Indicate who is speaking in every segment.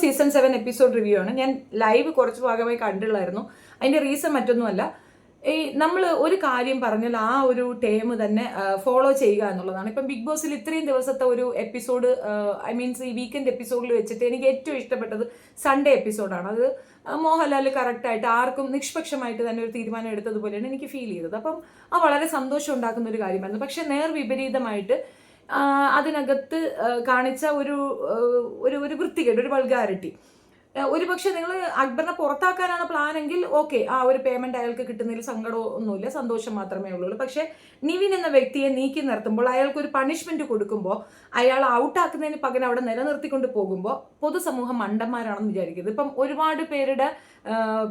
Speaker 1: Season 7 episode review ആണ്. ഞാൻ live കുറച്ച് ഭാഗമായി കണ്ടുള്ളായിരുന്നു. അതിന്റെ റീസൺ മറ്റൊന്നുമല്ല, ഈ നമ്മൾ ഒരു കാര്യം പറഞ്ഞാൽ ആ ഒരു ടേം തന്നെ ഫോളോ ചെയ്യുക എന്നുള്ളതാണ്. ഇപ്പം ബിഗ് ബോസിൽ ഇത്രയും ദിവസത്തെ ഒരു എപ്പിസോഡ്, ഐ മീൻസ് ഈ വീക്കെൻഡ് എപ്പിസോഡിൽ വെച്ചിട്ട് എനിക്ക് ഏറ്റവും ഇഷ്ടപ്പെട്ടത് സൺഡേ എപ്പിസോഡാണ്. അത് മോഹൻലാൽ കറക്റ്റായിട്ട് ആർക്കും നിഷ്പക്ഷമായിട്ട് തന്നെ ഒരു തീരുമാനം എടുത്തതുപോലെയാണ് എനിക്ക് ഫീൽ ചെയ്തത്. അപ്പം അത് വളരെ സന്തോഷം ഉണ്ടാക്കുന്ന ഒരു കാര്യമായിരുന്നു. പക്ഷെ നേർവിപരീതമായിട്ട് അതിനകത്ത് കാണിച്ച ഒരു ഒരു വൃത്തികേട്, ഒരു വൾഗാരിറ്റി. ഒരു പക്ഷെ നിങ്ങൾ അക്ബറിനെ പുറത്താക്കാനാണ് പ്ലാനെങ്കിൽ ഓക്കെ, ആ ഒരു പേയ്മെന്റ് അയാൾക്ക് കിട്ടുന്നതിൽ സങ്കടമൊന്നുമില്ല, സന്തോഷം മാത്രമേ ഉള്ളൂ. പക്ഷെ നിവിൻ എന്ന വ്യക്തിയെ നീക്കി നിർത്തുമ്പോൾ, അയാൾക്ക് ഒരു പണിഷ്മെന്റ് കൊടുക്കുമ്പോൾ, അയാൾ ഔട്ടാക്കുന്നതിന് പകരം അവിടെ നിലനിർത്തിക്കൊണ്ട് പോകുമ്പോൾ പൊതുസമൂഹം മണ്ടന്മാരാണെന്ന് വിചാരിക്കുന്നത്. ഇപ്പം ഒരുപാട് പേരുടെ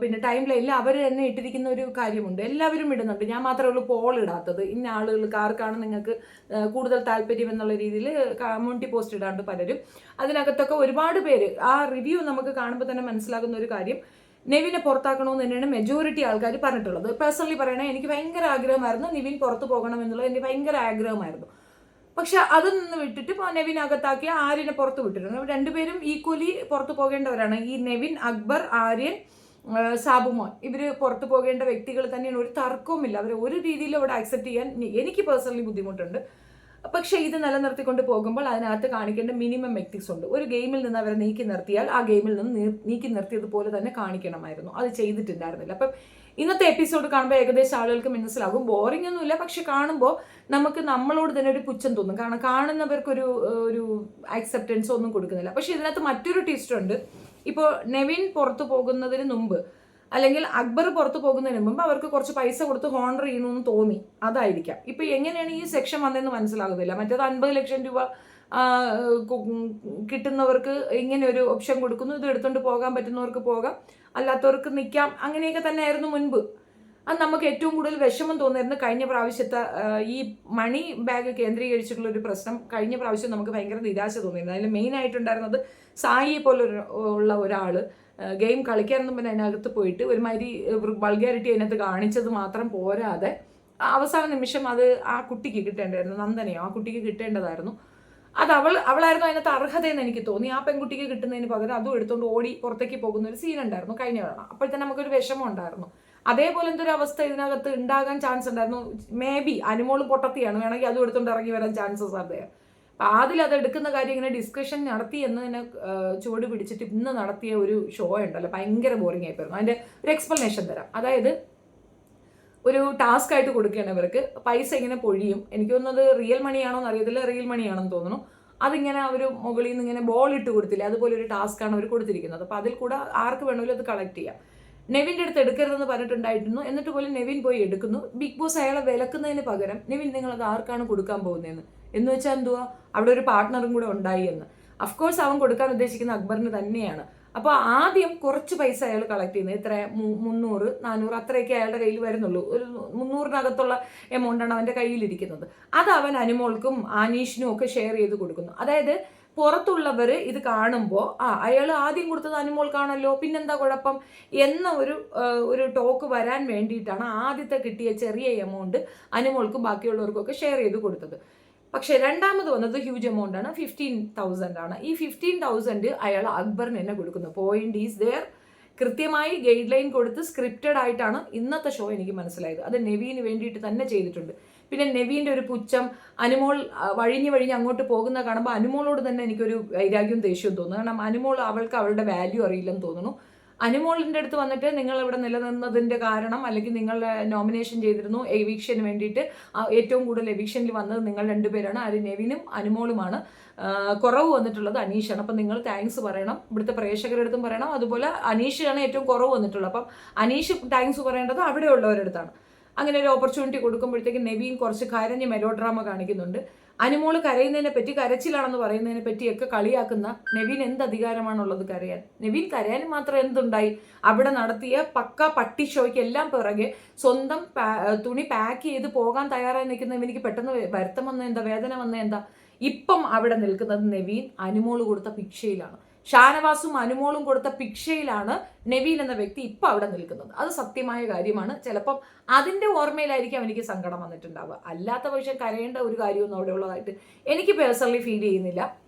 Speaker 1: പിന്നെ ടൈം ലൈനിൽ അവർ തന്നെ ഇട്ടിരിക്കുന്ന ഒരു കാര്യമുണ്ട്. എല്ലാവരും ഇടുന്നുണ്ട്, ഞാൻ മാത്രമേ ഉള്ളൂ പോൾ ഇടാത്തത്. ഇന്ന ആളുകൾക്ക് ആർക്കാണ് നിങ്ങൾക്ക് കൂടുതൽ താല്പര്യം എന്നുള്ള രീതിയിൽ കമ്മ്യൂണിറ്റി പോസ്റ്റ് ഇടാണ്ട് പലരും. അതിനകത്തൊക്കെ ഒരുപാട് പേര് ആ റിവ്യൂ നമുക്ക് കാണുമ്പോൾ തന്നെ മനസ്സിലാകുന്ന ഒരു കാര്യം, നിവിനെ പുറത്താക്കണമെന്ന് തന്നെയാണ് മെജോറിറ്റി ആൾക്കാർ പറഞ്ഞിട്ടുള്ളത്. പേഴ്സണലി പറയണേ, എനിക്ക് ഭയങ്കര ആഗ്രഹമായിരുന്നു നിവിൻ പുറത്തു പോകണം എന്നുള്ളത്, എനിക്ക് ഭയങ്കര ആഗ്രഹമായിരുന്നു. പക്ഷെ അതിൽ നിന്ന് വിട്ടിട്ട് നെവിൻ അകത്താക്കി ആര്യനെ പുറത്ത് വിട്ടിരുന്നു. രണ്ടുപേരും ഈക്വലി പുറത്തു പോകേണ്ടവരാണ്. ഈ നെവിൻ, അക്ബർ, ആര്യൻ, സാബുമോൻ, ഇവർ പുറത്തു പോകേണ്ട വ്യക്തികൾ തന്നെയാണ്. ഒരു തർക്കവുമില്ല. അവരെ ഒരു രീതിയിലും അവിടെ ആക്സെപ്റ്റ് ചെയ്യാൻ എനിക്ക് പേഴ്സണലി ബുദ്ധിമുട്ടുണ്ട്. പക്ഷെ ഇത് നിലനിർത്തിക്കൊണ്ട് പോകുമ്പോൾ അതിനകത്ത് കാണിക്കേണ്ട മിനിമം എത്തിക്സ് ഉണ്ട്. ഒരു ഗെയിമിൽ നിന്ന് അവരെ നീക്കി നിർത്തിയാൽ ആ ഗെയിമിൽ നിന്ന് നീക്കി നിർത്തിയതുപോലെ തന്നെ കാണിക്കണമായിരുന്നു. അത് ചെയ്തിട്ടുണ്ടായിരുന്നില്ല. അപ്പം ഇന്നത്തെ എപ്പിസോഡ് കാണുമ്പോൾ ഏകദേശം ആളുകൾക്ക് മനസ്സിലാകും, ബോറിംഗ് ഒന്നുമില്ല, പക്ഷെ കാണുമ്പോൾ നമുക്ക് നമ്മളോട് തന്നെ ഒരു പുച്ഛം തോന്നും. കാരണം കാണുന്നവർക്കൊരു ഒരു ആക്സെപ്റ്റൻസ് ഒന്നും കൊടുക്കുന്നില്ല. പക്ഷെ ഇതിനകത്ത് മറ്റൊരു ട്വിസ്റ്റ് ഉണ്ട്. ഇപ്പോൾ നെവിൻ പുറത്തു പോകുന്നതിന് മുമ്പ്, അല്ലെങ്കിൽ അക്ബർ പുറത്തു പോകുന്നതിന് മുമ്പ് അവർക്ക് കുറച്ച് പൈസ കൊടുത്ത് ഹോണർ ചെയ്യണമെന്ന് തോന്നി, അതായിരിക്കാം. ഇപ്പൊ എങ്ങനെയാണ് ഈ സെക്ഷൻ വന്നതെന്ന് മനസ്സിലാകുന്നില്ല. മറ്റേത് 50 ലക്ഷം രൂപ കിട്ടുന്നവർക്ക് ഇങ്ങനെ ഒരു ഓപ്ഷൻ കൊടുക്കുന്നു, ഇത് എടുത്തുകൊണ്ട് പോകാൻ പറ്റുന്നവർക്ക് പോകാം, അല്ലാത്തവർക്ക് നിൽക്കാം, അങ്ങനെയൊക്കെ തന്നെയായിരുന്നു മുൻപ്. അത് നമുക്ക് ഏറ്റവും കൂടുതൽ വിഷമം തോന്നിയിരുന്നു കഴിഞ്ഞ പ്രാവശ്യത്തെ ഈ മണി ബാഗ് കേന്ദ്രീകരിച്ചിട്ടുള്ള ഒരു പ്രശ്നം. കഴിഞ്ഞ പ്രാവശ്യം നമുക്ക് ഭയങ്കര നിരാശ തോന്നിയിരുന്നു. അതിൽ മെയിൻ ആയിട്ടുണ്ടായിരുന്നത് സായി പോലെ ഉള്ള ഒരാൾ ഗെയിം കളിക്കാനൊന്നും പിന്നെ അതിനകത്ത് പോയിട്ട് ഒരുമാതിരി വൾഗാരിറ്റി അതിനകത്ത് കാണിച്ചത് മാത്രം പോരാതെ അവസാന നിമിഷം അത് ആ കുട്ടിക്ക് കിട്ടേണ്ടായിരുന്നു, നന്ദനയോ ആ കുട്ടിക്ക് കിട്ടേണ്ടതായിരുന്നു. അത് അവളായിരുന്നു അതിനകത്ത് അർഹതയെന്ന് എനിക്ക് തോന്നി. ആ പെൺകുട്ടിക്ക് കിട്ടുന്നതിന് പകരം അതും എടുത്തുകൊണ്ട് ഓടി പുറത്തേക്ക് പോകുന്ന ഒരു സീൻ ഉണ്ടായിരുന്നു കഴിഞ്ഞ തവണ. അപ്പോഴത്തന്നെ നമുക്കൊരു വിഷമം ഉണ്ടായിരുന്നു. അതേപോലെ എന്തൊരു അവസ്ഥ ഇതിനകത്ത് ഉണ്ടാകാൻ ചാൻസ് ഉണ്ടായിരുന്നു. മേ ബി അനുമോള് പൊട്ടത്തിയാണ്, വേണമെങ്കിൽ അതും എടുത്തുകൊണ്ട് ഇറങ്ങി വരാൻ ചാൻസസ് ആണ്. അപ്പം അതിൽ അത് എടുക്കുന്ന കാര്യം ഇങ്ങനെ ഡിസ്കഷൻ നടത്തി എന്നതിനെ ചുവട് പിടിച്ചിട്ട് ഇന്ന് നടത്തിയ ഒരു ഷോ ഉണ്ടല്ലോ, ഭയങ്കര ബോറിംഗ് ആയിപ്പോയിരുന്നു. അതിൻ്റെ ഒരു എക്സ്പ്ലനേഷൻ തരാം. അതായത് ഒരു ടാസ്ക് ആയിട്ട് കൊടുക്കുകയാണ് ഇവർക്ക്, പൈസ ഇങ്ങനെ പൊഴിയും. എനിക്ക് തോന്നുന്നത് റിയൽ മണിയാണോ എന്ന് അറിയത്തില്ല, റിയൽ മണിയാണെന്ന് തോന്നുന്നു. അതിങ്ങനെ അവർ മുകളിൽ നിന്ന് ഇങ്ങനെ ബോൾ ഇട്ട് കൊടുത്തില്ല, അതുപോലെ ഒരു ടാസ്ക്കാണ് അവർ കൊടുത്തിരിക്കുന്നത്. അപ്പോൾ അതിൽ കൂടെ ആർക്ക് വേണമെങ്കിലും അത് കളക്ട് ചെയ്യാം. നെവിൻ്റെ അടുത്ത് എടുക്കരുതെന്ന് പറഞ്ഞിട്ടുണ്ടായിരുന്നു, എന്നിട്ട് പോലും നെവിൻ പോയി എടുക്കുന്നു. ബിഗ് ബോസ് അയാളെ വിലക്കുന്നതിന് പകരം നെവിൻ നിങ്ങളത് ആർക്കാണ് കൊടുക്കാൻ പോകുന്നതെന്ന് എന്ന് വെച്ചാൽ എന്തുവാ, അവിടെ ഒരു പാർട്ട്ണറും കൂടെ ഉണ്ടായി എന്ന്. അഫ്കോഴ്സ് അവൻ കൊടുക്കാൻ ഉദ്ദേശിക്കുന്ന അക്ബറിന് തന്നെയാണ്. അപ്പോൾ ആദ്യം കുറച്ച് പൈസ അയാൾ കളക്ട് ചെയ്യുന്നത്, എത്ര 300, 400 അത്രയൊക്കെ അയാളുടെ കയ്യിൽ വരുന്നുള്ളൂ. ഒരു 300-നകത്തുള്ള എമൗണ്ടാണ് അവൻ്റെ കയ്യിലിരിക്കുന്നത്. അത് അവൻ അനുമോൾക്കും അനീഷിനും ഒക്കെ ഷെയർ ചെയ്ത് കൊടുക്കുന്നു. അതായത് പുറത്തുള്ളവർ ഇത് കാണുമ്പോൾ അയാൾ ആദ്യം കൊടുത്തത് അനുമോൾക്കാണല്ലോ, പിന്നെന്താ കുഴപ്പം എന്ന ഒരു ടോക്ക് വരാൻ വേണ്ടിയിട്ടാണ് ആദ്യത്തെ കിട്ടിയ ചെറിയ എമൗണ്ട് അനുമോൾക്കും ബാക്കിയുള്ളവർക്കൊക്കെ ഷെയർ ചെയ്ത് കൊടുത്തത്. പക്ഷെ രണ്ടാമത് വന്നത് ഹ്യൂജ് എമൗണ്ട് ആണ്, 15,000 ആണ്. ഈ 15,000 അയാൾ അക്ബറിന് തന്നെ കൊടുക്കുന്നു. Point is there. കൃത്യമായി ഗൈഡ് ലൈൻ കൊടുത്ത് സ്ക്രിപ്റ്റഡ് ആയിട്ടാണ് ഇന്നത്തെ ഷോ എനിക്ക് മനസ്സിലായത്. അത് നെവിന് വേണ്ടിയിട്ട് തന്നെ ചെയ്തിട്ടുണ്ട്. പിന്നെ നെവിൻ്റെ ഒരു പുച്ഛം, അനുമോൾ വഴിഞ്ഞ് അങ്ങോട്ട് പോകുന്ന കാണുമ്പോൾ അനുമോളോട് തന്നെ എനിക്കൊരു വൈരാഗ്യവും ദേഷ്യവും തോന്നുന്നു. കാരണം അനുമോൾ അവൾക്ക് അവളുടെ വാല്യൂ അറിയില്ലെന്ന് തോന്നുന്നു. അനുമോളിൻ്റെ അടുത്ത് വന്നിട്ട് നിങ്ങൾ ഇവിടെ നിലനിന്നതിൻ്റെ കാരണം, അല്ലെങ്കിൽ നിങ്ങൾ നോമിനേഷൻ ചെയ്തിരുന്നു എവിക്ഷന് വേണ്ടിയിട്ട്, ഏറ്റവും കൂടുതൽ എവിക്ഷനിൽ വന്നത് നിങ്ങൾ രണ്ടുപേരാണ്, അത് നെവിനും അനുമോളുമാണ്. കുറവ് വന്നിട്ടുള്ളത് അനീഷാണ്. അപ്പം നിങ്ങൾ താങ്ക്സ് പറയണം, ഇവിടുത്തെ പ്രേക്ഷകരുടെ അടുത്തും പറയണം. അതുപോലെ അനീഷാണ് ഏറ്റവും കുറവ് വന്നിട്ടുള്ളത്. അപ്പം അനീഷ് താങ്ക്സ് പറയേണ്ടത് അവിടെയുള്ളവരുടെ അടുത്താണ്. അങ്ങനെ ഒരു ഓപ്പർച്യൂണിറ്റി കൊടുക്കുമ്പോഴത്തേക്ക് നെവിൻ കുറച്ച് കരഞ്ഞ് മെലോ ഡ്രാമ കാണിക്കുന്നുണ്ട്. അനുമോള് കരയുന്നതിനെ പറ്റി, കരച്ചിലാണെന്ന് പറയുന്നതിനെ പറ്റിയൊക്കെ കളിയാക്കുന്ന നെവിൻ എന്ത് അധികാരമാണുള്ളത് കരയാൻ? നെവിൻ കരയാൻ മാത്രം എന്തുണ്ടായി? അവിടെ നടത്തിയ പക്ക പട്ടി ഷോയ്ക്ക് എല്ലാം പിറകെ സ്വന്തം തുണി പാക്ക് ചെയ്ത് പോകാൻ തയ്യാറായി നിൽക്കുന്ന എനിക്ക് പെട്ടെന്ന് വരുത്തം വന്ന എന്താ, വേദന വന്ന എന്താ? ഇപ്പം അവിടെ നിൽക്കുന്നത് നെവിൻ അനുമോള് കൊടുത്ത ഭിക്ഷയിലാണ്. ഷാനവാസും അനുമോളും കൊടുത്ത ഭിക്ഷയിലാണ് നെവിൻ എന്ന വ്യക്തി ഇപ്പം അവിടെ നിൽക്കുന്നത്. അത് സത്യമായ കാര്യമാണ്. ചിലപ്പം അതിൻ്റെ ഓർമ്മയിലായിരിക്കും എനിക്ക് സങ്കടം വന്നിട്ടുണ്ടാവുക. അല്ലാത്ത പക്ഷം കരയേണ്ട ഒരു കാര്യമൊന്നും അവിടെ ഉള്ളതായിട്ട് എനിക്ക് പേഴ്സണലി ഫീൽ ചെയ്യുന്നില്ല.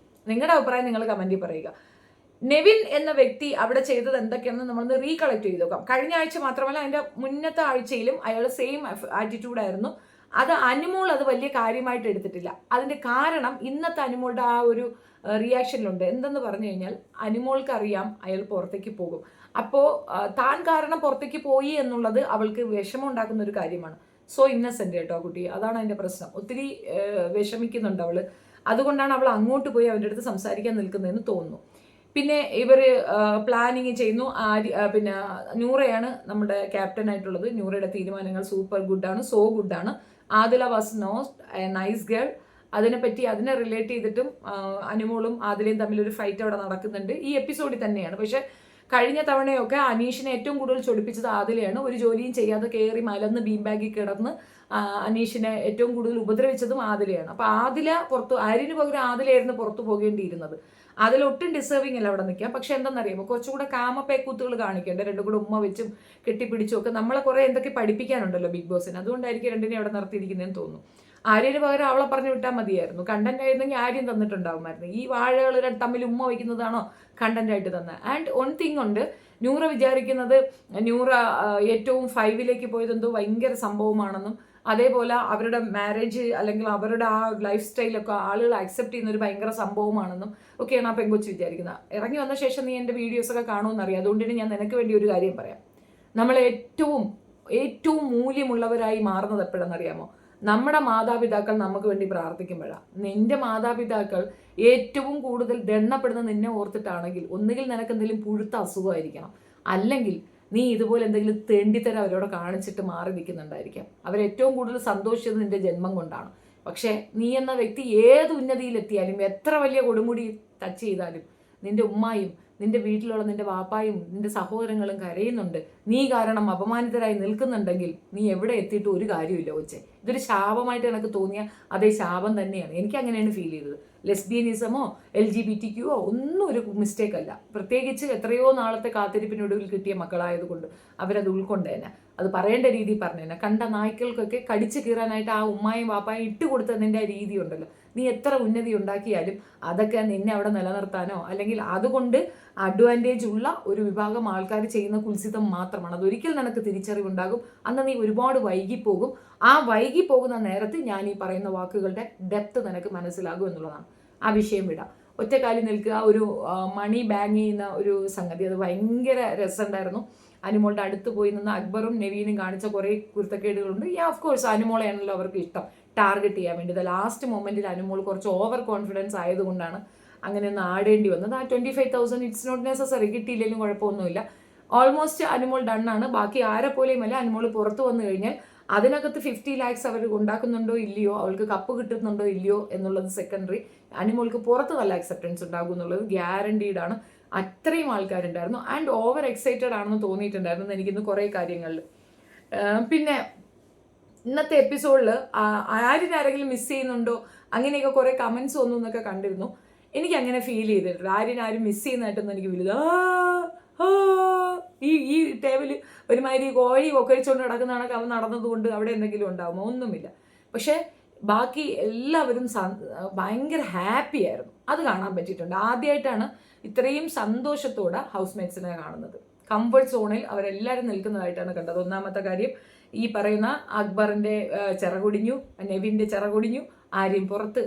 Speaker 1: നിങ്ങളുടെ അഭിപ്രായം നിങ്ങൾ കമൻറ്റിൽ പറയുക. നെവിൻ എന്ന വ്യക്തി അവിടെ ചെയ്തത് എന്തൊക്കെയാണെന്ന് നമ്മളൊന്ന് റീകളക്ട് ചെയ്ത് നോക്കാം. കഴിഞ്ഞ ആഴ്ച മാത്രമല്ല, അതിന്റെ മുന്നത്തെ ആഴ്ചയിലും അയാൾ സെയിം ആറ്റിറ്റ്യൂഡായിരുന്നു. അത് അനുമോൾ അത് വലിയ കാര്യമായിട്ട് എടുത്തിട്ടില്ല. അതിന്റെ കാരണം ഇന്നത്തെ അനുമോളുടെ ആ ഒരു റിയാക്ഷനിലുണ്ട്. എന്തെന്ന് പറഞ്ഞു കഴിഞ്ഞാൽ, അനുമോൾക്ക് അറിയാം അയാൾ പുറത്തേക്ക് പോകും. അപ്പോൾ താൻ കാരണം പുറത്തേക്ക് പോയി എന്നുള്ളത് അവൾക്ക് വിഷമം ഉണ്ടാക്കുന്ന ഒരു കാര്യമാണ്. സോ ഇന്നസെന്റ് കേട്ടോ കുട്ടി, അതാണ് അതിന്റെ പ്രശ്നം. ഒത്തിരി വിഷമിക്കുന്നുണ്ട് അവള്. അതുകൊണ്ടാണ് അവൾ അങ്ങോട്ട് പോയി അവൻ്റെ അടുത്ത് സംസാരിക്കാൻ നിൽക്കുന്നതെന്ന് തോന്നുന്നു. പിന്നെ ഇവർ പ്ലാനിങ് ചെയ്യുന്നു. പിന്നെ നൂറയാണ് നമ്മുടെ ക്യാപ്റ്റൻ ആയിട്ടുള്ളത്. നൂറയുടെ തീരുമാനങ്ങൾ സൂപ്പർ ഗുഡാണ്, സോ ഗുഡാണ്. Adila was not a nice girl. അതിനെ റിലേറ്റ് ചെയ്തിട്ടും അനുമോളും ആദിലയും തമ്മിൽ ഒരു ഫൈറ്റ് അവിടെ നടക്കുന്നുണ്ട്. ഈ എപ്പിസോഡിൽ തന്നെയാണ്. പക്ഷെ കഴിഞ്ഞ തവണയൊക്കെ അനീഷിനെ ഏറ്റവും കൂടുതൽ ചൊടിപ്പിച്ചത് ആദിലയാണ്. ഒരു ജോലിയും ചെയ്യാതെ കയറി മലന്ന് ബീം ബാഗിൽ കിടന്ന് അനീഷിനെ ഏറ്റവും കൂടുതൽ ഉപദ്രവിച്ചതും ആദിലയാണ്. അപ്പൊ ആദില പുറത്തു, ആര്യന് പകരം ആദിലയായിരുന്നു പുറത്തു പോകേണ്ടിയിരുന്നത്. അതിലൊട്ടും ഡിസേർവിങ് അല്ല അവിടെ നിൽക്കാം. പക്ഷെ എന്താണെന്നറിയുമോ, കുറച്ചുകൂടെ കാമപ്പേക്കൂത്തുകൾ കാണിക്കേണ്ട, രണ്ടും കൂടെ ഉമ്മ വെച്ചും കെട്ടിപ്പിടിച്ചും ഒക്കെ നമ്മളെ കുറെ എന്തൊക്കെ പഠിപ്പിക്കാനുണ്ടല്ലോ ബിഗ് ബോസിന്. അതുകൊണ്ടായിരിക്കും രണ്ടിനെ അവിടെ നിർത്തിയിരിക്കുന്നതെന്ന് തോന്നുന്നു. ആര്യന് പകരം അവളെ പറഞ്ഞു വിട്ടാൽ മതിയായിരുന്നു. കണ്ടന്റ് ആയിരുന്നെങ്കിൽ ആര്യം തന്നിട്ടുണ്ടാവുമായിരുന്നു. ഈ വാഴകൾ തമ്മിൽ ഉമ്മ വയ്ക്കുന്നതാണോ കണ്ടന്റ് ആയിട്ട് തന്നെ. ആൻഡ് വൺ തിങ് ഉണ്ട്, നൂറ വിചാരിക്കുന്നത് നൂറ ഏറ്റവും 5ലേക്ക് പോയത് എന്തോ ഭയങ്കര സംഭവമാണെന്നും അതേപോലെ അവരുടെ മാരേജ് അല്ലെങ്കിൽ അവരുടെ ആ ലൈഫ് സ്റ്റൈലൊക്കെ ആളുകൾ അക്സെപ്റ്റ് ചെയ്യുന്ന ഒരു ഭയങ്കര സംഭവമാണെന്നും ഒക്കെയാണ് ആ പെങ്കൊച്ച് വിചാരിക്കുന്നത്. ഇറങ്ങി വന്ന ശേഷം നീ എൻ്റെ വീഡിയോസൊക്കെ കാണുമെന്നറിയാം. അതുകൊണ്ടാണ് ഞാൻ നിനക്ക് വേണ്ടി ഒരു കാര്യം പറയാം. നമ്മൾ ഏറ്റവും മൂല്യമുള്ളവരായി മാറുന്നത് എപ്പോഴെന്നറിയാമോ? നമ്മുടെ മാതാപിതാക്കൾ നമുക്ക് വേണ്ടി പ്രാർത്ഥിക്കുമ്പോഴാണ്. നിന്റെ മാതാപിതാക്കൾ ഏറ്റവും കൂടുതൽ ദണ്ണപ്പെടുന്ന നിന്നെ ഓർത്തിട്ടാണെങ്കിൽ ഒന്നുകിൽ നിനക്ക് എന്തെങ്കിലും പുഴുത്ത അസുഖമായിരിക്കണം, അല്ലെങ്കിൽ നീ ഇതുപോലെ എന്തെങ്കിലും തെണ്ടിത്തരം അവരോട് കാണിച്ചിട്ട് മാറി നിൽക്കുന്നുണ്ടായിരിക്കാം. അവരേറ്റവും കൂടുതൽ സന്തോഷിച്ചത് നിന്റെ ജന്മം കൊണ്ടാണ്. പക്ഷേ നീ എന്ന വ്യക്തി ഏത് ഉന്നതിയിലെത്തിയാലും, എത്ര വലിയ കൊടുമുടി ടച്ച് ചെയ്താലും, നിന്റെ ഉമ്മായും നിന്റെ വീട്ടിലുള്ള നിന്റെ വാപ്പായും നിന്റെ സഹോദരങ്ങളും കരയുന്നുണ്ട്. നീ കാരണം അപമാനിതരായി നിൽക്കുന്നുണ്ടെങ്കിൽ നീ എവിടെ എത്തിയിട്ട് ഒരു കാര്യമില്ല കൊച്ചെ. ഇതൊരു ശാപമായിട്ട് എനിക്ക് തോന്നിയ അതേ ശാപം തന്നെയാണ്. എനിക്ക് അങ്ങനെയാണ് ഫീൽ ചെയ്തത്. ലെസ്ബിയനിസമോ LGBTQ ഒന്നും ഒരു മിസ്റ്റേക്ക് അല്ല. പ്രത്യേകിച്ച് എത്രയോ നാളത്തെ കാത്തിരിപ്പിനൊടുവിൽ കിട്ടിയ മക്കളായതുകൊണ്ട് അവരത് ഉൾക്കൊണ്ടേനെ, അത് പറയേണ്ട രീതി പറഞ്ഞേനെ. കണ്ട നായ്ക്കൾക്കൊക്കെ കടിച്ചു കീറാനായിട്ട് ആ ഉമ്മായും വാപ്പായും ഇട്ട് കൊടുത്തതിൻ്റെ ആ രീതി ഉണ്ടല്ലോ. നീ എത്ര ഉന്നതി ഉണ്ടാക്കിയാലും അതൊക്കെ നിന്നെ അവിടെ നിലനിർത്താനോ അല്ലെങ്കിൽ അതുകൊണ്ട് അഡ്വാൻറ്റേജ് ഉള്ള ഒരു വിഭാഗം ആൾക്കാർ ചെയ്യുന്ന കുൽസിതം മാത്രമാണ്. അതൊരിക്കൽ നിനക്ക് തിരിച്ചറിവുണ്ടാകും. അന്ന് നീ ഒരുപാട് വൈകിപ്പോകും. ആ വൈകി പോകുന്ന നേരത്ത് ഞാൻ ഈ പറയുന്ന വാക്കുകളുടെ ഡെപ്ത് നിനക്ക് മനസ്സിലാകും എന്നുള്ളതാണ്. ആ വിഷയം വിടാം. ഒറ്റക്കാലിൽ നിൽക്കുക, ഒരു മണി ബാങ് ചെയ്യുന്ന ഒരു സംഗതി, അത് ഭയങ്കര രസമുണ്ടായിരുന്നു. അനുമോളുടെ അടുത്ത് പോയി നിന്ന് അക്ബറും നവീനും കാണിച്ച കുറേ കുരുത്തക്കേടുകളുണ്ട്. ഓഫ് കോഴ്സ് അനുമോളെയാണല്ലോ അവർക്ക് ഇഷ്ടം ടാർഗറ്റ് ചെയ്യാൻ വേണ്ടി. ലാസ്റ്റ് മൊമെന്റിൽ അനുമോൾ കുറച്ച് ഓവർ കോൺഫിഡൻസ് ആയതുകൊണ്ടാണ് അങ്ങനെ ഒന്ന് ആടേണ്ടി വന്നത്. ആ 25,000 ഇറ്റ്സ് നോട്ട് നെസസറി, കിട്ടിയില്ലെങ്കിലും കുഴപ്പമൊന്നുമില്ല. ഓൾമോസ്റ്റ് അനുമോൾ ഡണ്ണാണ്. ബാക്കി ആരെ പോലെയും അല്ല. അനുമോൾ പുറത്തു വന്നു കഴിഞ്ഞാൽ അതിനകത്ത് 50 lakhs അവർ ഉണ്ടാക്കുന്നുണ്ടോ ഇല്ലയോ, അവൾക്ക് കപ്പ് കിട്ടുന്നുണ്ടോ ഇല്ലയോ എന്നുള്ളത് സെക്കൻഡറി. അനുമോൾക്ക് പുറത്ത് നല്ല അക്സെപ്റ്റൻസ് ഉണ്ടാകും എന്നുള്ളത് ഗ്യാരണ്ടീഡ് ആണ്. അത്രയും ആൾക്കാരുണ്ടായിരുന്നു. ആൻഡ് ഓവർ എക്സൈറ്റഡ് ആണെന്ന് തോന്നിയിട്ടുണ്ടായിരുന്നു എനിക്കിന്ന് കുറേ കാര്യങ്ങളിൽ. പിന്നെ ഇന്നത്തെ എപ്പിസോഡിൽ ആരെങ്കിലും മിസ് ചെയ്യുന്നുണ്ടോ അങ്ങനെയൊക്കെ കുറേ കമൻസ് ഒന്നും എന്നൊക്കെ കണ്ടിരുന്നു. എനിക്ക് അങ്ങനെ ഫീൽ ചെയ്തിട്ടില്ല. ആരും മിസ് ചെയ്യുന്നതായിട്ടൊന്നും എനിക്ക് ഫീൽ ഈ ടേബിള് ഒരുമാതിരി കോഴി കൊക്കഴിച്ചുകൊണ്ട് നടക്കുന്നതാണെങ്കിൽ അവൻ നടന്നതുകൊണ്ട് അവിടെ എന്തെങ്കിലും ഉണ്ടാകുമോ? ഒന്നുമില്ല. പക്ഷേ ബാക്കി എല്ലാവരും ഭയങ്കര ഹാപ്പി ആയിരുന്നു. അത് കാണാൻ പറ്റിയിട്ടുണ്ട്. ആദ്യമായിട്ടാണ് ഇത്രയും സന്തോഷത്തോടെ ഹൗസ് മേറ്റ്സിനെ കാണുന്നത്. കംഫർട്ട് സോണിൽ അവരെല്ലാവരും നിൽക്കുന്നതായിട്ടാണ് കണ്ടത്. ഒന്നാമത്തെ കാര്യം, ഈ പറയുന്ന അക്ബറിന്റെ ചിറകൊടിഞ്ഞു, നെവിന്റെ ചിറകൊടിഞ്ഞു, ആര്യം പുറത്ത്.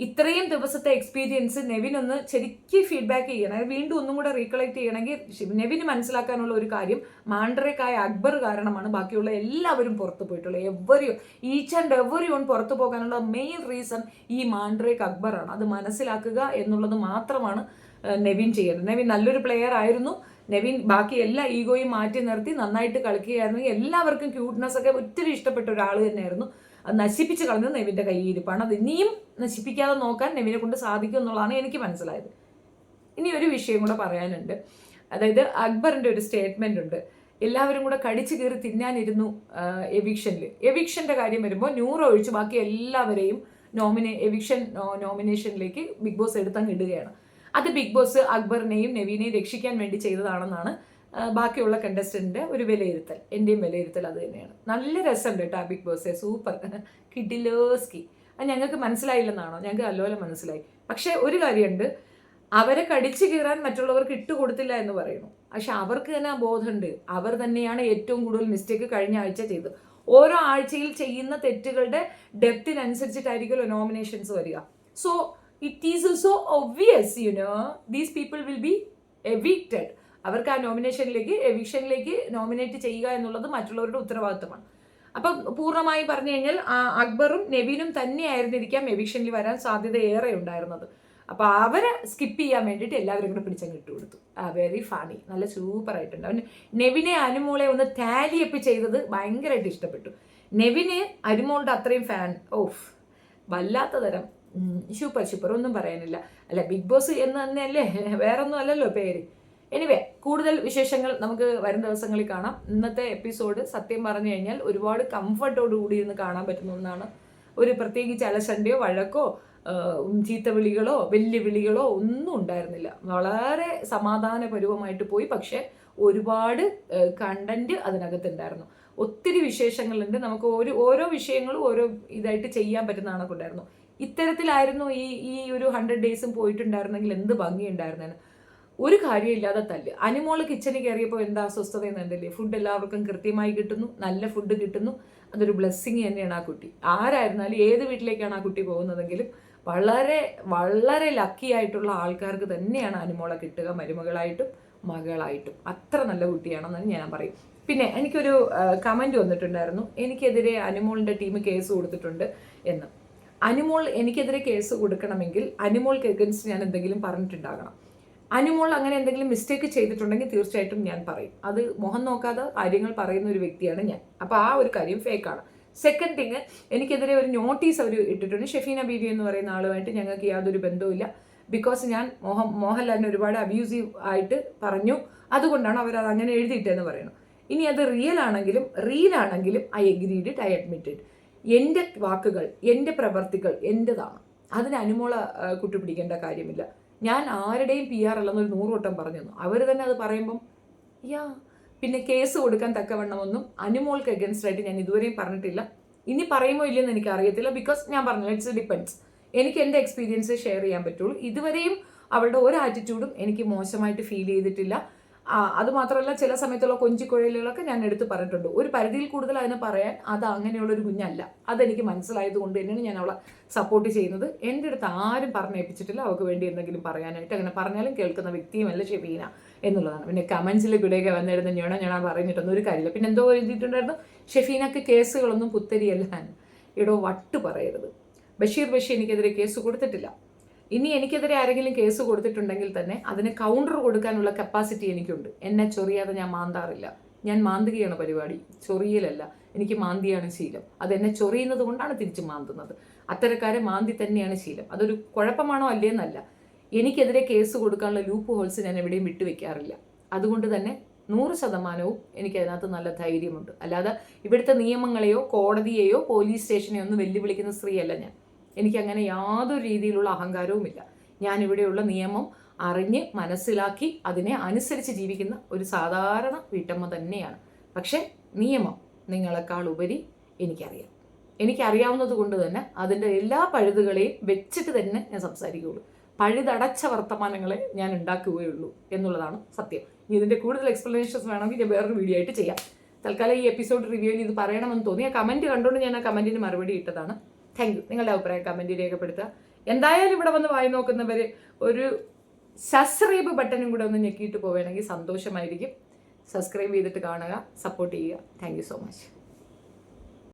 Speaker 1: ഇത്രയും ദിവസത്തെ എക്സ്പീരിയൻസ് നെവിനൊന്ന് ശരിക്കും ഫീഡ്ബാക്ക് ചെയ്യണം. വീണ്ടും ഒന്നും കൂടെ റീകളക്ട് ചെയ്യണമെങ്കിൽ നെവിന് മനസ്സിലാക്കാനുള്ള ഒരു കാര്യം, മാൻഡ്രേക്കായ അക്ബർ കാരണമാണ് ബാക്കിയുള്ള എല്ലാവരും പുറത്തു പോയിട്ടുള്ളത്. ഈച്ച് ആൻഡ് എവറി വൺ പുറത്തു പോകാനുള്ള മെയിൻ റീസൺ ഈ മാൻഡ്രേക്ക് അക്ബറാണ്. അത് മനസ്സിലാക്കുക എന്നുള്ളത് മാത്രമാണ് നെവിൻ ചെയ്യേണ്ടത്. നെവിൻ നല്ലൊരു പ്ലെയർ ആയിരുന്നു. നെവിൻ ബാക്കി എല്ലാ ഈഗോയും മാറ്റി നിർത്തി നന്നായിട്ട് കളിക്കുകയായിരുന്നു. എല്ലാവർക്കും ക്യൂട്ട്നെസ് ഒക്കെ ഒത്തിരി ഇഷ്ടപ്പെട്ട ഒരാൾ തന്നെയായിരുന്നു. അത് നശിപ്പിച്ച് കളഞ്ഞത് നെവിൻ്റെ കയ്യിരിപ്പാണ്. അത് ഇനിയും നശിപ്പിക്കാതെ നോക്കാൻ നെവിനെ കൊണ്ട് സാധിക്കും എന്നുള്ളതാണ് എനിക്ക് മനസ്സിലായത്. ഇനി ഒരു വിഷയം കൂടെ പറയാനുണ്ട്. അതായത് അക്ബറിൻ്റെ ഒരു സ്റ്റേറ്റ്മെൻ്റ് ഉണ്ട്, എല്ലാവരും കൂടെ കടിച്ചു കയറി തിന്നാനിരുന്നു എവിക്ഷൻ്റെ കാര്യം വരുമ്പോൾ 100 ഒഴിച്ച് ബാക്കി എല്ലാവരെയും എവിക്ഷൻ നോമിനേഷനിലേക്ക് ബിഗ് ബോസ് എടുത്തങ്ങ് ഇടുകയാണ്. അത് ബിഗ് ബോസ് അക്ബറിനെയും നെവിനെയും രക്ഷിക്കാൻ വേണ്ടി ചെയ്തതാണെന്നാണ് ബാക്കിയുള്ള കണ്ടസ്റ്റന്റിന്റെ ഒരു വിലയിരുത്തൽ. എൻ്റെയും വിലയിരുത്തൽ അത് തന്നെയാണ്. നല്ല രസമുണ്ട് കേട്ടോ ബിഗ് ബോസ്, സൂപ്പർ കിഡിലോസ്കി. അത് ഞങ്ങൾക്ക് മനസ്സിലായില്ലെന്നാണോ? ഞങ്ങൾക്ക് നല്ലപോലെ മനസ്സിലായി. പക്ഷേ ഒരു കാര്യമുണ്ട്, അവരെ കടിച്ചു കീറാൻ മറ്റുള്ളവർക്ക് ഇട്ടുകൊടുത്തില്ല എന്ന് പറയുന്നു. പക്ഷെ അവർക്ക് തന്നെ ആ ബോധമുണ്ട്. അവർ തന്നെയാണ് ഏറ്റവും കൂടുതൽ മിസ്റ്റേക്ക് കഴിഞ്ഞ ആഴ്ച ചെയ്തത്. ഓരോ ആഴ്ചയിൽ ചെയ്യുന്ന തെറ്റുകളുടെ ഡെപ്തിനനുസരിച്ചിട്ടായിരിക്കുമല്ലോ നോമിനേഷൻസ് വരിക. So it is so obvious these people will be evicted. അവർക്ക് ആ എവിക്ഷനിലേക്ക് നോമിനേറ്റ് ചെയ്യുക എന്നുള്ളത് മറ്റുള്ളവരുടെ ഉത്തരവാദിത്തമാണ്. അപ്പം പൂർണ്ണമായി പറഞ്ഞു കഴിഞ്ഞാൽ അക്ബറും നവീനും തന്നെയായിരുന്നിരിക്കാം എവിക്ഷനിൽ വരാൻ സാധ്യത ഏറെ ഉണ്ടായിരുന്നത്. അപ്പോൾ അവരെ സ്കിപ്പ് ചെയ്യാൻ വേണ്ടിയിട്ട് എല്ലാവരും കൂടെ പിടിച്ചങ്ങ് ഇട്ട് കൊടുത്തു. വെരി ഫണി, നല്ല സൂപ്പറായിട്ടുണ്ട്. അവന് നെവിനെ അനുമോളെ ഒന്ന് ടാലിയപ്പ് ചെയ്തത് ഭയങ്കരമായിട്ട് ഇഷ്ടപ്പെട്ടു. നെവിന് അനുമോളുടെ അത്രയും ഫാൻ, ഓഫ് വല്ലാത്ത തരം സൂപ്പർ ഒന്നും പറയാനില്ല. അല്ല, ബിഗ് ബോസ് എന്ന് തന്നെയല്ലേ, വേറൊന്നും അല്ലല്ലോ പേര്. എനിവേ, കൂടുതൽ വിശേഷങ്ങൾ നമുക്ക് വരും ദിവസങ്ങളിൽ കാണാം. ഇന്നത്തെ എപ്പിസോഡ് സത്യം പറഞ്ഞു കഴിഞ്ഞാൽ ഒരുപാട് കംഫർട്ടോടുകൂടി ഇരുന്ന് കാണാൻ പറ്റുന്ന ഒന്നാണ്. ഒരു പ്രത്യേകിച്ച് അലസൻ്റെയോ വഴക്കോ ചീത്തവിളികളോ വെല്ലുവിളികളോ ഒന്നും ഉണ്ടായിരുന്നില്ല. വളരെ സമാധാനപരമായിട്ട് പോയി. പക്ഷെ ഒരുപാട് കണ്ടന്റ് അതിനകത്തുണ്ടായിരുന്നു. ഒത്തിരി വിശേഷങ്ങളുണ്ട്. നമുക്ക് ഓരോ വിഷയങ്ങളും ഓരോ ഇതായിട്ട് ചെയ്യാൻ പറ്റുന്നതാണ് ഉണ്ടായിരുന്നു. ഇത്തരത്തിലായിരുന്നു ഈ ഒരു 100 ഡേയ്സും പോയിട്ടുണ്ടായിരുന്നെങ്കിൽ എന്ത് ഭംഗിയുണ്ടായിരുന്നേന്. ഒരു കാര്യമില്ലാതെ തല്ല്. അനുമോള് കിച്ചണിൽ കയറിയപ്പോൾ എന്താ അസ്വസ്ഥത എന്നുണ്ടല്ലേ. ഫുഡ് എല്ലാവർക്കും കൃത്യമായി കിട്ടുന്നു, നല്ല ഫുഡ് കിട്ടുന്നു. അതൊരു ബ്ലെസ്സിങ് തന്നെയാണ് ആ കുട്ടി. ആരായിരുന്നാലും ഏത് വീട്ടിലേക്കാണ് ആ കുട്ടി പോകുന്നതെങ്കിലും വളരെ വളരെ ലക്കി ആയിട്ടുള്ള ആൾക്കാർക്ക് തന്നെയാണ് അനുമോളെ കിട്ടുക, മരുമകളായിട്ടും മകളായിട്ടും. അത്ര നല്ല കുട്ടിയാണെന്നാണ് ഞാൻ പറയും. പിന്നെ എനിക്കൊരു കമൻറ്റ് വന്നിട്ടുണ്ടായിരുന്നു, എനിക്കെതിരെ അനുമോളിൻ്റെ ടീം കേസ് കൊടുത്തിട്ടുണ്ട് എന്ന്. അനുമോൾ എനിക്കെതിരെ കേസ് കൊടുക്കണമെങ്കിൽ അനുമോൾക്ക് എഗൻസ്റ്റ് ഞാൻ എന്തെങ്കിലും പറഞ്ഞിട്ടുണ്ടാകണം. അനുമോൾ അങ്ങനെ എന്തെങ്കിലും മിസ്റ്റേക്ക് ചെയ്തിട്ടുണ്ടെങ്കിൽ തീർച്ചയായിട്ടും ഞാൻ പറയും. അത് മുഖം നോക്കാതെ കാര്യങ്ങൾ പറയുന്ന ഒരു വ്യക്തിയാണ് ഞാൻ. അപ്പോൾ ആ ഒരു കാര്യം ഫേക്കാണ്. സെക്കൻഡ് തിങ്, എനിക്കെതിരെ ഒരു നോട്ടീസ് അവർ ഇട്ടിട്ടുണ്ട്. ഷെഫീന ബീവി എന്ന് പറയുന്ന ആളുമായിട്ട് ഞങ്ങൾക്ക് യാതൊരു ബന്ധവുമില്ല. ബിക്കോസ് ഞാൻ മോഹൻലാലിനെ ഒരുപാട് അബ്യൂസീവ് ആയിട്ട് പറഞ്ഞു, അതുകൊണ്ടാണ് അവർ അത് അങ്ങനെ എഴുതിയിട്ടെന്ന് പറയുന്നു. ഇനി അത് റീൽ ആണെങ്കിലും ഐ അഗ്രീഡ്, ഐ അഡ്മിറ്റഡ്. എൻ്റെ വാക്കുകൾ, എൻ്റെ പ്രവർത്തികൾ എൻ്റെതാണ്. അതിന് അനുമോളെ കൂട്ടുപിടിക്കേണ്ട കാര്യമില്ല. ഞാൻ ആരുടെയും PR അല്ലെന്ന് ഒരു 100 വട്ടം പറഞ്ഞു തന്നു. അവർ തന്നെ അത് പറയുമ്പം പിന്നെ കേസ് കൊടുക്കാൻ തക്കവണ്ണമൊന്നും അനുമോൾക്ക് അഗൻസ്റ്റ് ആയിട്ട് ഞാൻ ഇതുവരെയും പറഞ്ഞിട്ടില്ല. ഇനി പറയുമോ ഇല്ലെന്ന് എനിക്ക് അറിയത്തില്ല. ബിക്കോസ് ഞാൻ പറഞ്ഞു, ഇറ്റ്സ് ഡിപ്പെൻഡ്സ്. എനിക്ക് എൻ്റെ എക്സ്പീരിയൻസ് ഷെയർ ചെയ്യാൻ പറ്റുള്ളൂ. ഇതുവരെയും അവളുടെ ഒരു ആറ്റിറ്റ്യൂഡും എനിക്ക് മോശമായിട്ട് ഫീൽ ചെയ്തിട്ടില്ല. അതുമാത്രമല്ല, ചില സമയത്തുള്ള കൊഞ്ചിക്കുഴലുകളൊക്കെ ഞാൻ എടുത്ത് പറഞ്ഞിട്ടുണ്ട്. ഒരു പരിധിയിൽ കൂടുതൽ അതിനെ പറയാൻ അത് അങ്ങനെയുള്ളൊരു കുഞ്ഞല്ല. അതെനിക്ക് മനസ്സിലായത് കൊണ്ട് തന്നെയാണ് ഞാൻ അവളെ സപ്പോർട്ട് ചെയ്യുന്നത്. എൻ്റെ അടുത്ത് ആരും പറഞ്ഞേൽപ്പിച്ചിട്ടില്ല അവൾക്ക് വേണ്ടി എന്തെങ്കിലും പറയാനായിട്ട്. അങ്ങനെ പറഞ്ഞാലും കേൾക്കുന്ന വ്യക്തിയുമല്ല ഷെഫീന എന്നുള്ളതാണ്. പിന്നെ കമൻസിൽ കൂടെയൊക്കെ വന്നിരുന്ന ഞാൻ പറഞ്ഞിട്ടൊന്നും ഒരു കാര്യമില്ല. പിന്നെ എന്തോ എഴുതിയിട്ടുണ്ടായിരുന്നു, ഷെഫീനക്ക് കേസുകളൊന്നും പുത്തരിയല്ല. ഇടോ വട്ട് പറയരുത്. ബഷീർ എനിക്കെതിരെ കേസ് കൊടുത്തിട്ടില്ല. ഇനി എനിക്കെതിരെ ആരെങ്കിലും കേസ് കൊടുത്തിട്ടുണ്ടെങ്കിൽ തന്നെ അതിന് കൗണ്ടർ കൊടുക്കാനുള്ള കപ്പാസിറ്റി എനിക്കുണ്ട്. എന്നെ ചൊറിയാതെ ഞാൻ മാന്താറില്ല. ഞാൻ മാന്തുകയാണ് പരിപാടി, ചൊറിയലല്ല. എനിക്ക് മാന്തിയാണ് ശീലം. അതെന്നെ ചൊറിയുന്നത് കൊണ്ടാണ് തിരിച്ച് മാന്തുന്നത്. അത്തരക്കാരെ മാന്തി തന്നെയാണ് ശീലം. അതൊരു കുഴപ്പമാണോ അല്ലേന്നല്ല. എനിക്കെതിരെ കേസ് കൊടുക്കാനുള്ള ലൂപ്പ് ഹോൾസ് ഞാൻ എവിടെയും വിട്ടുവെക്കാറില്ല. അതുകൊണ്ട് തന്നെ 100% എനിക്കതിനകത്ത് നല്ല ധൈര്യമുണ്ട്. അല്ലാതെ ഇവിടുത്തെ നിയമങ്ങളെയോ കോടതിയെയോ പോലീസ് സ്റ്റേഷനെയോ ഒന്നും വെല്ലുവിളിക്കുന്ന സ്ത്രീയല്ല ഞാൻ. എനിക്കങ്ങനെ യാതൊരു രീതിയിലുള്ള അഹങ്കാരവുമില്ല. ഞാനിവിടെയുള്ള നിയമം അറിഞ്ഞ് മനസ്സിലാക്കി അതിനെ അനുസരിച്ച് ജീവിക്കുന്ന ഒരു സാധാരണ വീട്ടമ്മ തന്നെയാണ്. പക്ഷേ നിയമം നിങ്ങളെക്കാൾ ഉപരി എനിക്കറിയാം. എനിക്കറിയാവുന്നത് കൊണ്ട് തന്നെ അതിൻ്റെ എല്ലാ പഴുതുകളെയും വെച്ചിട്ട് തന്നെ ഞാൻ സംസാരിക്കുകയുള്ളൂ. പഴുതടച്ച വർത്തമാനങ്ങളെ ഞാൻ ഉണ്ടാക്കുകയുള്ളൂ എന്നുള്ളതാണ് സത്യം. ഇതിൻ്റെ കൂടുതൽ എക്സ്പ്ലനേഷൻസ് വേണമെങ്കിൽ ഞാൻ വേറൊരു വീഡിയോ ആയിട്ട് ചെയ്യാം. തൽക്കാലം ഈ എപ്പിസോഡ് റിവ്യൂവിൽ ഇത് പറയണമെന്ന് തോന്നി. ആ കമൻറ്റ് കണ്ടുകൊണ്ട് ഞാൻ ആ കമൻറ്റിന് മറുപടി ഇട്ടതാണ്. Thank you. നിങ്ങളുടെ അഭിപ്രായം കമൻറ്റ് രേഖപ്പെടുത്തുക. എന്തായാലും ഇവിടെ വന്ന് വായി നോക്കുന്നവർ ഒരു സബ്സ്ക്രൈബ് ബട്ടണും കൂടെ ഒന്ന് ഞെക്കിയിട്ട് പോവുകയാണെങ്കിൽ സന്തോഷമായിരിക്കും. സബ്സ്ക്രൈബ് ചെയ്തിട്ട് കാണുക, സപ്പോർട്ട് ചെയ്യുക. Thank you so much.